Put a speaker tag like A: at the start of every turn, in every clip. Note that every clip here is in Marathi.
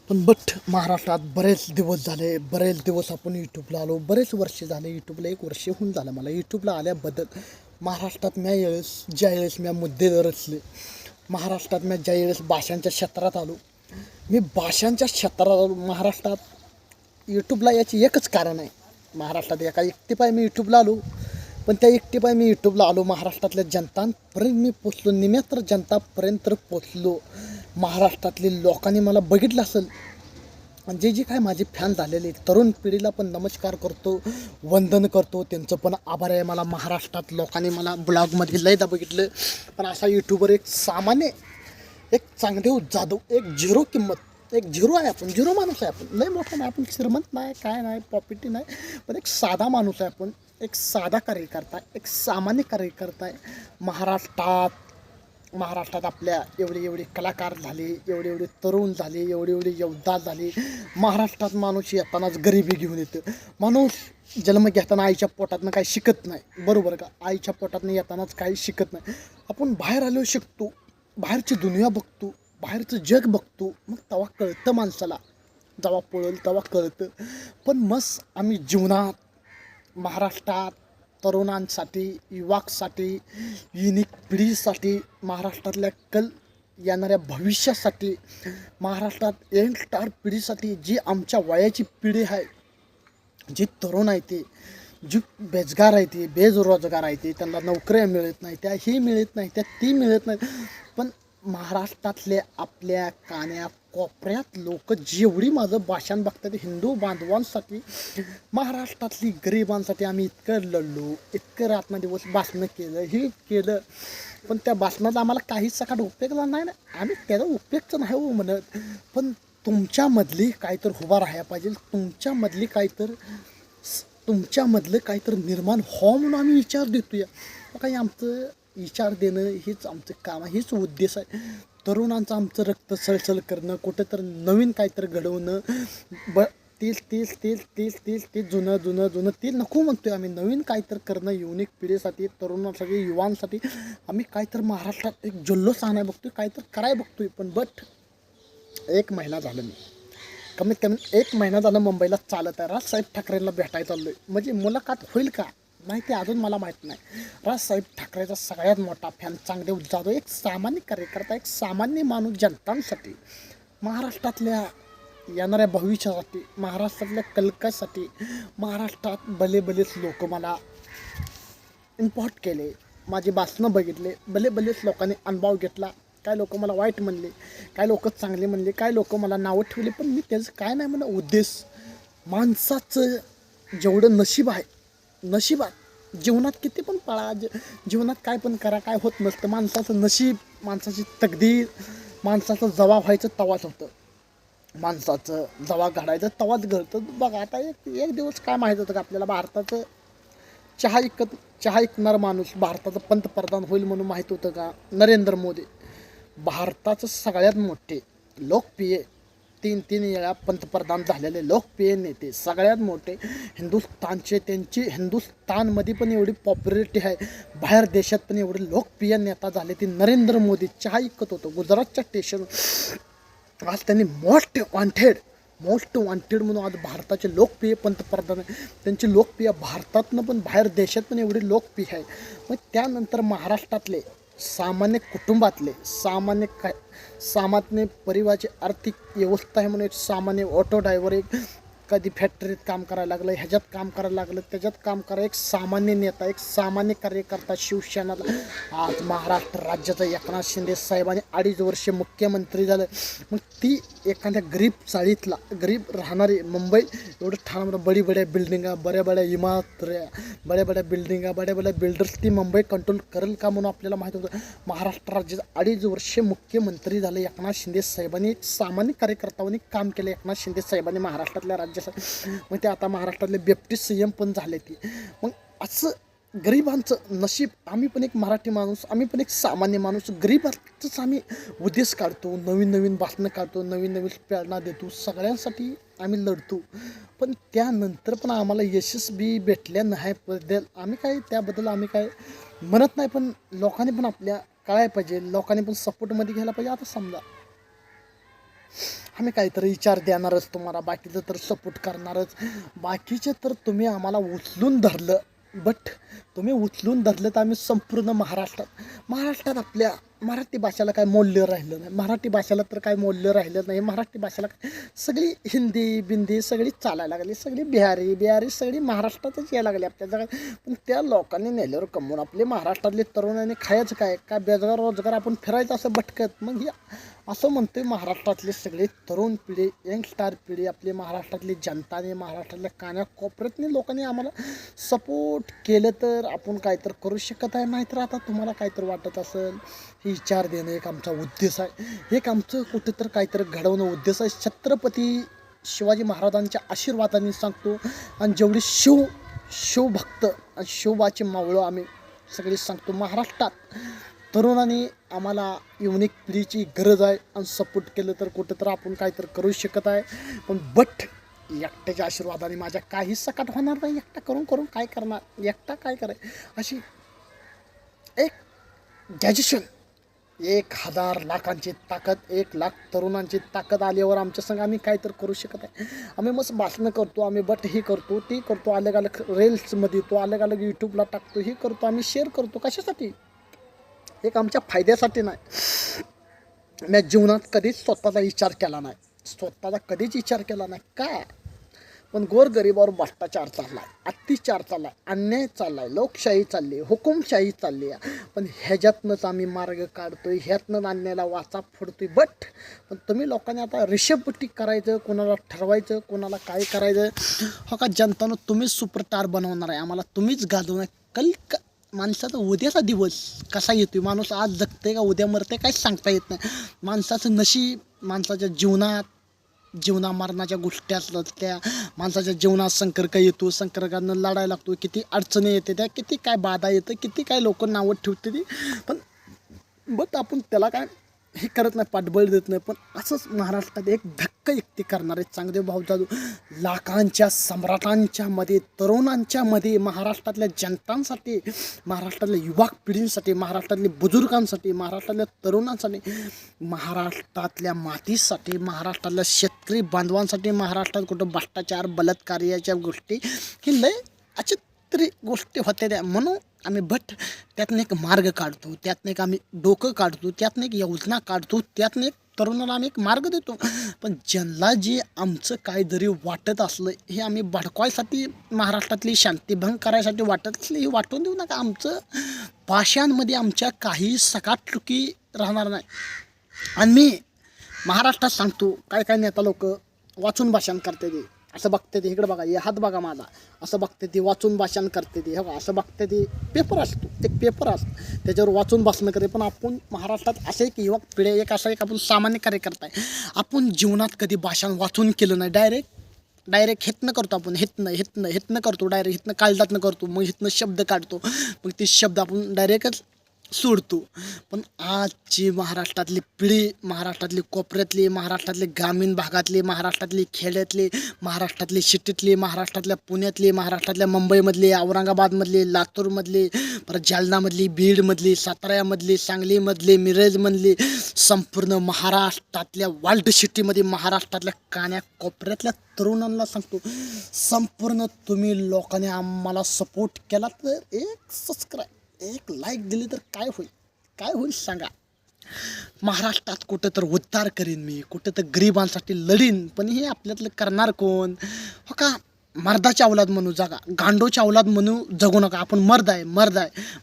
A: पण महाराष्ट्रात बरेच दिवस झाले, बरेच दिवस आपण यूट्यूबला आलो, बरेच वर्ष झाले यूट्यूबला, 1 वर्ष होऊन झालं मला यूट्यूबला आल्याबद्दल. महाराष्ट्रात ज्यावेळेस मी मुद्दे रचले, महाराष्ट्रात ज्यावेळेस भाषांच्या क्षेत्रात आलो, मी भाषांच्या क्षेत्रात आलो महाराष्ट्रात यूट्यूबला. याची एकच कारण आहे, महाराष्ट्रात एका एकटीपाय मी यूट्यूबला आलो. पण त्या एकटीपाय मी यूट्यूबला आलो, महाराष्ट्रातल्या जनतांपर्यंत मी पोचलो, निम्यात्र जनतापर्यंत पोचलो. महाराष्ट्रातले लोकांनी मला बघितलं असेल, जे जे काय माझे फॅन झालेले तरुण पिढीला पण नमस्कार करतो, वंदन करतो, त्यांचं पण आभार आहे. मला महाराष्ट्रात लोकांनी मला ब्लॉगमध्ये लयदा बघितलं. पण असा यूट्यूबर एक सामान्य, एक चांगदेव जाधव, एक झिरो किंमत, एक झिरो आहे. आपण झिरो माणूस आहे. आपण लय मोठा नाही, आपण श्रीमंत नाही, काय नाही, प्रॉपर्टी नाही, पण एक साधा माणूस आहे. आपण एक साधा कार्यकर्ता, एक सामान्य कार्यकर्ता आहे. महाराष्ट्रात आपल्या एवढे कलाकार झाले, एवढे तरुण झाले, एवढे योद्धा झाले. महाराष्ट्रात माणूस येतानाच गरिबी घेऊन येतं. माणूस जन्म घेताना आईच्या पोटातनं काही शिकत नाही, बरोबर का? आईच्या पोटातनं येतानाच काही शिकत नाही. आपण बाहेर आलो शिकतो, बाहेरची दुनिया बघतो, बाहेरचं जग बघतो, मग तेव्हा कळतं माणसाला. जेव्हा पळेल तेव्हा कळतं. पण मस्त आम्ही जीवनात महाराष्ट्रात तरुणांसाठी, युवकांसाठी, युनिक पिढीसाठी, महाराष्ट्रातल्या येणाऱ्या भविष्यासाठी, महाराष्ट्रात यंगस्टार पिढीसाठी, जी आमच्या वयाची पिढी आहे, जी तरुण आहे, ते जी बेरोजगार आहे, ते बेरोजगार आहे, ते त्यांना नोकऱ्या मिळत नाही, त्या ही मिळत नाही, त्या ती मिळत नाही. पण महाराष्ट्रातले आपल्या कान्याकोपऱ्यात लोक जेवढी माझं भाषण बघतात, हिंदू बांधवांसाठी, महाराष्ट्रातली गरिबांसाठी आम्ही इतकं लढलो, इतकं रात्रंदिवस भाषणं केलं, हे केलं. पण त्या भाषणाचा आम्हाला काहीच सकाळ उपयोगला नाही ना. आम्ही त्याचा उपयोगच नाही हो म्हणत. पण तुमच्यामधली काहीतरी उभा राहायला पाहिजे, तुमच्यामधलं काहीतरी निर्माण हो म्हणून आम्ही विचार देतो. या काही आमचं विचार देणं हेच आमचं काम आहे, हेच उद्देश आहे. तरुणांचं आमचं रक्त सळसळ करणं, कुठं तर नवीन काहीतरी घडवणं. तेच जुनं ते नको म्हणतोय आम्ही. नवीन काहीतरी करणं, युनिक पिढीसाठी, तरुणांसाठी, युवांसाठी आम्ही काहीतरी महाराष्ट्रात एक जल्लोष आणाय बघतोय, काहीतरी कराय बघतोय. पण 1 महिना झालं, मी कमीत कमी 1 महिना झालं मुंबईला चालत आहे. राजसाहेब ठाकरेंना भेटायला चाललो आहे. म्हणजे मुलाखत होईल का नाही ते अजून मला माहीत नाही. राजसाहेब ठाकरेचा सगळ्यात मोठा फॅन चांगदेव जाधव, एक सामान्य कार्यकर्ता, एक सामान्य माणूस, जनतांसाठी, महाराष्ट्रातल्या येणाऱ्या भविष्यासाठी, महाराष्ट्रातल्या कलकासाठी, महाराष्ट्रात बलेच लोक मला इम्पॉर्ट केले, माझी भाषणं बघितले, बलेच लोकांनी अनुभव घेतला. काय लोक मला वाईट म्हणले, काय लोक चांगले म्हणले, काय लोक मला नावं ठेवले. पण मी त्याचं काय नाही म्हणा उद्देश. माणसाचं जेवढं नशीब आहे, नशिबात जीवनात किती पण पळा, जीवनात काय पण करा, काय होत नसतं. माणसाचं नशीब, माणसाची तकदीर, माणसाचं जवा व्हायचं तवाच होतं, माणसाचं जवा घडायचं तवाच घडतं. बघा आता एक दिवस काय माहीत होतं का आपल्याला, भारताचं चहा ऐकणारा माणूस भारताचा पंतप्रधान होईल म्हणून माहीत होतं का? नरेंद्र मोदी, भारताचं सगळ्यात मोठे लोकप्रिय, 3 वेळा पंतप्रधान झालेले लोकप्रिय नेते, सगळ्यात मोठे हिंदुस्थानचे. त्यांची हिंदुस्थानमध्ये पण एवढी पॉप्युलरिटी आहे, बाहेर देशात पण एवढे लोकप्रिय नेता झाले ते नरेंद्र मोदी. चहा ऐकत होतो गुजरातच्या स्टेशन. आज त्यांनी मोस्ट वॉन्टेड म्हणून आज भारताचे लोकप्रिय पंतप्रधान आहे. त्यांची लोकप्रिय भारतातनं पण बाहेर देशात पण एवढी लोकप्रिय आहे. मग त्यानंतर महाराष्ट्रातले सामान्य कुटुंबातले, सामान्य परिवाराची आर्थिक व्यवस्था आहे म्हणून एक सामान्य ऑटो ड्रायव्हर, एक कधी फॅक्टरीत काम करायला लागलं, ह्याच्यात काम करायला लागलं, त्याच्यात काम करा, एक सामान्य नेता, एक सामान्य कार्यकर्ता शिवसेनाला. आज महाराष्ट्र राज्याचा एकनाथ शिंदे साहेबांनी 2.5 वर्षे मुख्यमंत्री झालं. मग ती एखाद्या गरीब चाळीतला, गरीब राहणारी मुंबई एवढं ठाण्यामध्ये बड्या बिल्डिंगा, बड्या इमारत्या, बड्या बिल्डर्स ती मुंबई कंट्रोल करेल का म्हणून आपल्याला माहीत होतं. महाराष्ट्र राज्याचा 2.5 वर्षे मुख्यमंत्री झाले एकनाथ शिंदे साहेबांनी. एक सामान्य कार्यकर्त्यांनी काम केलं एकनाथ शिंदे साहेबांनी महाराष्ट्रातल्या राज्यासाठी. मग ते आता महाराष्ट्रातले डेप्टी CM पण झाले ती. मग असं गरिबांचं नशीब, आम्ही पण एक मराठी माणूस, आम्ही पण एक सामान्य माणूस, गरिबांचंच आम्ही उद्देश काढतो, नवीन भाषणं काढतो, नवीन प्रेरणा देतो, सगळ्यांसाठी आम्ही लढतो. पण त्यानंतर पण आम्हाला यशस्वी भेटल्या नाही बद्दल त्याबद्दल आम्ही काय म्हणत नाही. पण लोकांनी पण आपल्या कळायला पाहिजे, लोकांनी पण सपोर्टमध्ये घ्यायला पाहिजे. आता समजा आम्ही काहीतरी विचार देणारच तुम्हाला, बाकीचं तर सपोर्ट करणारच. बाकीचे तर तुम्ही आम्हाला उचलून धरलं, बट तुम्ही उचलून धरलं तर आम्ही संपूर्ण महाराष्ट्रात आपल्या मराठी भाषेला काय मूल्य राहिलं नाही. मराठी भाषेला तर काय मूल्य राहिलं नाही. मराठी भाषेला सगळी हिंदी बिंदी सगळी चालायला लागली, सगळी बिहारी सगळी महाराष्ट्रातच यायला लागली आपल्या जगात. पण त्या लोकांनी नेल्यावर कमवून आपले महाराष्ट्रातले तरुणांनी खायचं काय बेजगार रोजगार आपण फिरायचं असं भटकत. मग हे असं म्हणतोय महाराष्ट्रातले सगळे तरुण पिढी, यंगस्टार पिढी, आपली महाराष्ट्रातली जनताने, महाराष्ट्रातल्या कानाकोपऱ्यातनी लोकांनी आम्हाला सपोर्ट केलं तर आपण काहीतरी करू शकत आहे. नाहीतर आता तुम्हाला काहीतरी वाटत असेल, हे विचार देणं एक आमचा उद्देश आहे, एक आमचं कुठेतरी काहीतरी घडवणं उद्देश आहे. छत्रपती शिवाजी महाराजांच्या आशीर्वादाने सांगतो, आणि जेवढी शिवभक्त आणि शिवबाची मावळं आम्ही सगळी सांगतो. महाराष्ट्रात तरुणांनी आम्हाला युनिक पिढीची गरज आहे, आणि सपोर्ट केलं तर कुठं तर आपण काहीतरी करू शकत आहे. पण बट एकट्याच्या आशीर्वादाने माझ्या काही सकाट होणार नाही. एकटा करून काय करणार, एकटा काय कराय. अशी एक गॅजेशन 1,000 लाखांची ताकद, 1,00,000 तरुणांची ताकद आल्यावर आमच्या संग आम्ही काहीतरी करू शकत आहे. आम्ही मस्त भाषणं करतो, आम्ही बट हे करतो ते करतो, अलग अलग रील्समध्ये तो अलग यूट्यूबला टाकतो, हे करतो, आम्ही शेअर करतो. कशासाठी? एक आमच्या फायद्यासाठी नाही. मी जीवनात कधीच स्वतःचा विचार केला नाही, कधीच विचार केला नाही. काय पण गोरगरिबावर भ्रष्टाचार चालला आहे, अत्याचार चालला आहे, अन्याय चालला आहे, लोकशाही चालली आहे, हुकुमशाही चालली आहे. पण ह्याच्यातनंच आम्ही मार्ग काढतोय, ह्यातनं अन्यायाला वाचा फोडतोय. पण तुम्ही लोकांनी आता रिषभपट्टी करायचं, कोणाला ठरवायचं, कोणाला काय करायचं. हो का जनतानं तुम्हीच सुपरस्टार बनवणार आहे आम्हाला, तुम्हीच गाजवणार. माणसाचा उद्याचा दिवस कसा येतोय, माणूस आज जगते का उद्या मरते काहीच सांगता येत नाही. माणसाचं नशीब, माणसाच्या जीवना मरणाच्या गोष्टी असतात, त्या माणसाच्या जीवनात संकर्क येतो, संकर्कांना लढायला लागतो, किती अडचणी येते, त्या किती काय बाधा येतं, किती काय लोक नावं ठेवते ती. पण बट आपण त्याला काय हे करत नाही, पाठबळ देत नाही. पण असंच महाराष्ट्रात एक धक्का एकटी करणारे चांगदेव भाऊ जाधव लाखांच्या सम्राटांच्या मध्ये, तरुणांच्या मध्ये, महाराष्ट्रातल्या जनतांसाठी, महाराष्ट्रातल्या युवा पिढींसाठी, महाराष्ट्रातल्या बुजुर्गांसाठी, महाराष्ट्रातल्या तरुणांसाठी, महाराष्ट्रातल्या मातीसाठी, महाराष्ट्रातल्या शेतकरी बांधवांसाठी, महाराष्ट्रात कुठं भ्रष्टाचार बलात्कार याच्या गोष्टी ही लय अचित्री गोष्टी होत्या त्या. म्हणून आम्ही त्यातनं एक मार्ग काढतो, त्यातनं एक आम्ही डोकं काढतो, त्यातनं एक योजना काढतो, त्यातनं एक तरुणाला आम्ही एक मार्ग देतो. पण ज्यांना जे आमचं काय जरी वाटत असलं, हे आम्ही भडकवायसाठी, महाराष्ट्रातली शांतीभंग करायसाठी वाटत असलं, हे वाटून देऊ नका. आमचं भाषांमध्ये आमच्या काही सकाट चुकी राहणार नाही. आणि मी महाराष्ट्रात सांगतो, काय नेता लोक वाचून भाषण करते ते, असं बघते ते, इकडे बघा, हे हात बघा माझा, असं बघते ते, वाचून भाषण करते ते, हो असं बघते ते. पेपर असतो, एक पेपर असतो, त्याच्यावर वाचून भाषण करते. पण आपण महाराष्ट्रात असे एक युवक पिढी, एक असा एक आपण सामान्य कार्यकर्ता आहे, आपण जीवनात कधी भाषण वाचून केलं नाही. डायरेक्ट हितनं करतो आपण, हितनं करतो, डायरेक्ट हितनं काळजातनं करतो, मग हितनं शब्द काढतो, मग ते शब्द आपण डायरेक्टच सोडतो. पण आजची महाराष्ट्रातली पिढी, महाराष्ट्रातली कोपऱ्यातली, महाराष्ट्रातली ग्रामीण भागातली, महाराष्ट्रातली खेड्यातली, महाराष्ट्रातली सिटीतली, महाराष्ट्रातल्या पुण्यातली, महाराष्ट्रातल्या मुंबईमधली, औरंगाबादमधली, लातूरमधली, परत जालनामधली, बीडमधली, साताऱ्यामधली, सांगलीमधली, मिरजमधली, संपूर्ण महाराष्ट्रातल्या वर्ल्ड सिटीमध्ये, महाराष्ट्रातल्या कान्याकोपऱ्यातल्या तरुणांना सांगतो, संपूर्ण तुम्ही लोकांनी आम्हाला सपोर्ट केला तर एक सबस्क्राईब, एक लाईक दिली तर काय होईल सांगा. महाराष्ट्रात कुठं तर उद्धार करीन मी, कुठं तर गरिबांसाठी लढीन. पण हे आपल्यातलं करणार कोण? हो का, मर्दाच्या अवलाद म्हणू जगा, गांडोच्या अवलाद म्हणू जगू नका. आपण मर्द आहे,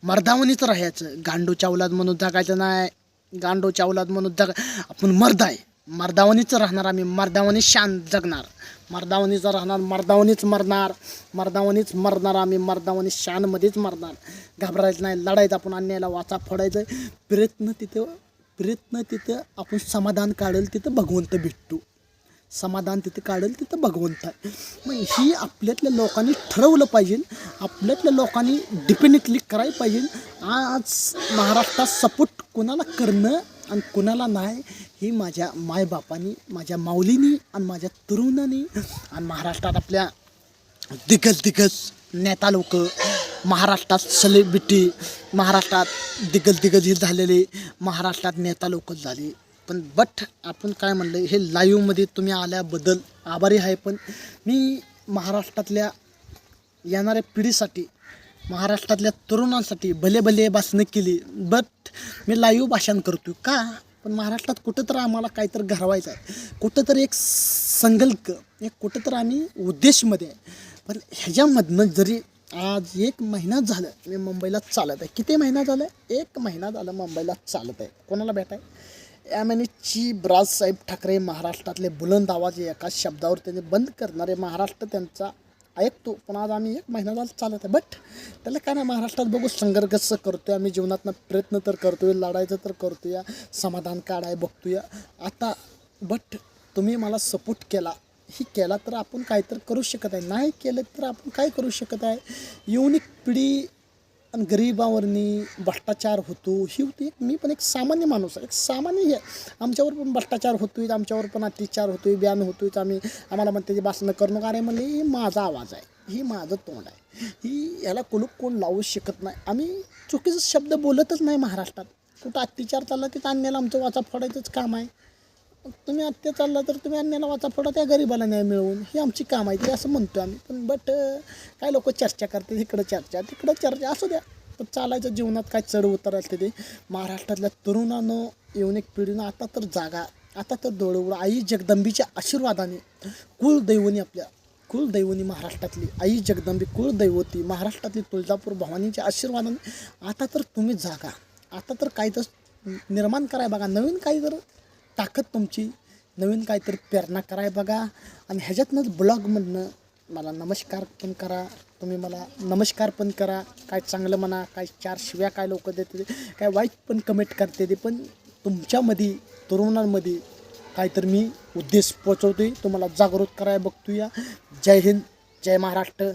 A: मर्दावणीच राहायचं, गांडोच्या अवलाद म्हणून जगायचं नाही. गांडोच्या अवलाद म्हणून आपण मर्द आहे, मर्दावणीच राहणार. आम्ही मर्दावणी शान जगणार, मर्दावणीच राहणार, मर्दावणीच मरणार. आम्ही मर्दावणी शानमध्येच मरणार. घाबरायचं नाही, लढायचं, आपण अन्यायाला वाचा फोडायचं. प्रयत्न तिथं आपण समाधान काढेल तिथं भगवंत भेटतो, समाधान तिथं काढेल तिथं भगवंत आहे. मग ही आपल्यातल्या लोकांनी ठरवलं पाहिजे, आपल्यातल्या लोकांनी डिपेंडेंटली करायला पाहिजे. आज महाराष्ट्रात सपोर्ट कोणाला करणं आणि कोणाला नाही, ही माझ्या मायबापांनी, माझ्या माऊलीनी आणि माझ्या तरुणांनी, आणि महाराष्ट्रात आपल्या दिग्गज नेता लोक, महाराष्ट्रात सेलिब्रिटी, महाराष्ट्रात दिग्गज हे झालेले, महाराष्ट्रात नेता लोक झाले, पण बट आपण काय म्हणलं, हे लाईव्हमध्ये तुम्ही आल्याबद्दल आभारी आहे. पण मी महाराष्ट्रातल्या येणाऱ्या पिढीसाठी, महाराष्ट्रातल्या तरुणांसाठी भले भले भाषणं केली, बट मी लाईव्ह भाषण करतो का? पण महाराष्ट्रात कुठं तर आम्हाला काहीतरी घडवायचं आहे, कुठं तर एक संकल्प, एक कुठं तर आम्ही उद्देशमध्ये आहे. पण ह्याच्यामधनं जरी आज 1 महिना झालं मी मुंबईला चालत आहे. किती महिना झालं? 1 महिना झालं मुंबईला चालत आहे. कोणाला भेटाय? यामिनीची ब्राजसाहेब ठाकरे, महाराष्ट्रातले बुलंद आवाज एका शब्दावर त्यांनी बंद करणारे, महाराष्ट्र त्यांचा ऐकतो. पण आज आम्ही 1 महिना झाला चालत आहे. बट त्याला काय नाही, महाराष्ट्रात बघू संघर्ष करतोय आम्ही, जीवनातनं प्रयत्न तर करतोय, लढायचं तर करतोय, समाधान काढाय बघतोय आता. बट तुम्ही मला सपोर्ट केला, ही केला तर आपण काय तर करू शकत आहे, नाही केलं तर आपण काय करू शकत आहे. युनिक पिढी आणि गरिबावरनी भ्रष्टाचार होतो, ही होती. मी पण एक सामान्य माणूस आहे, एक सामान्य हे. आमच्यावर पण भ्रष्टाचार होतोय, आमच्यावर पण अत्याचार होतोय, बॅन होतोय. आम्हाला म्हणते ते भाषणं करू नका. अरे म्हणले ही माझा आवाज आहे, ही माझं तोंड आहे, ही याला कुलूप कोण लावू शकत नाही. आम्ही चुकीचा शब्द बोलतच नाही महाराष्ट्रात. कुठं अत्याचार चालला की अन्याला आमचं वाचा फोडायचंच काम आहे. तुम्ही आत्या चालला तर तुम्ही अन्याला वाचा फोडा, त्या गरीबाला न्याय मिळवून, ही आमची काम आहे, ते असं म्हणतो आम्ही. पण बट काय लोक चर्चा करते, इकडं चर्चा तिकडं चर्चा, असू द्या. पण चालायचं जीवनात, काय चढ उतार असते ते. महाराष्ट्रातल्या तरुणानं, युनिक पिढीनं आता तर जागा, आता तर डोळे. आई जगदंबीच्या आशीर्वादाने, कुलदैवनी, आपल्या कुलदैवनी महाराष्ट्रातली आई जगदंबी, कुलदैवती महाराष्ट्रातली तुळजापूर भवानीच्या आशीर्वादाने आता तर तुम्ही जागा. आता तर काही तर निर्माण कराय बघा, नवीन काही तर ताकद तुमची, नवीन काहीतरी प्रेरणा कराय बघा. आणि ह्याच्यातनंच ब्लॉगमधनं मला नमस्कार पण करा, तुम्ही मला नमस्कार पण करा. काय चांगलं म्हणा, काय 4 शिव्या काय लोक देते, काय वाईट पण कमेंट करते ते. पण तुमच्यामध्ये, तरुणांमध्ये काहीतरी मी उद्देश पोचवतो आहे, तुम्हाला जागृत करायला बघतो या. जय हिंद, जय महाराष्ट्र.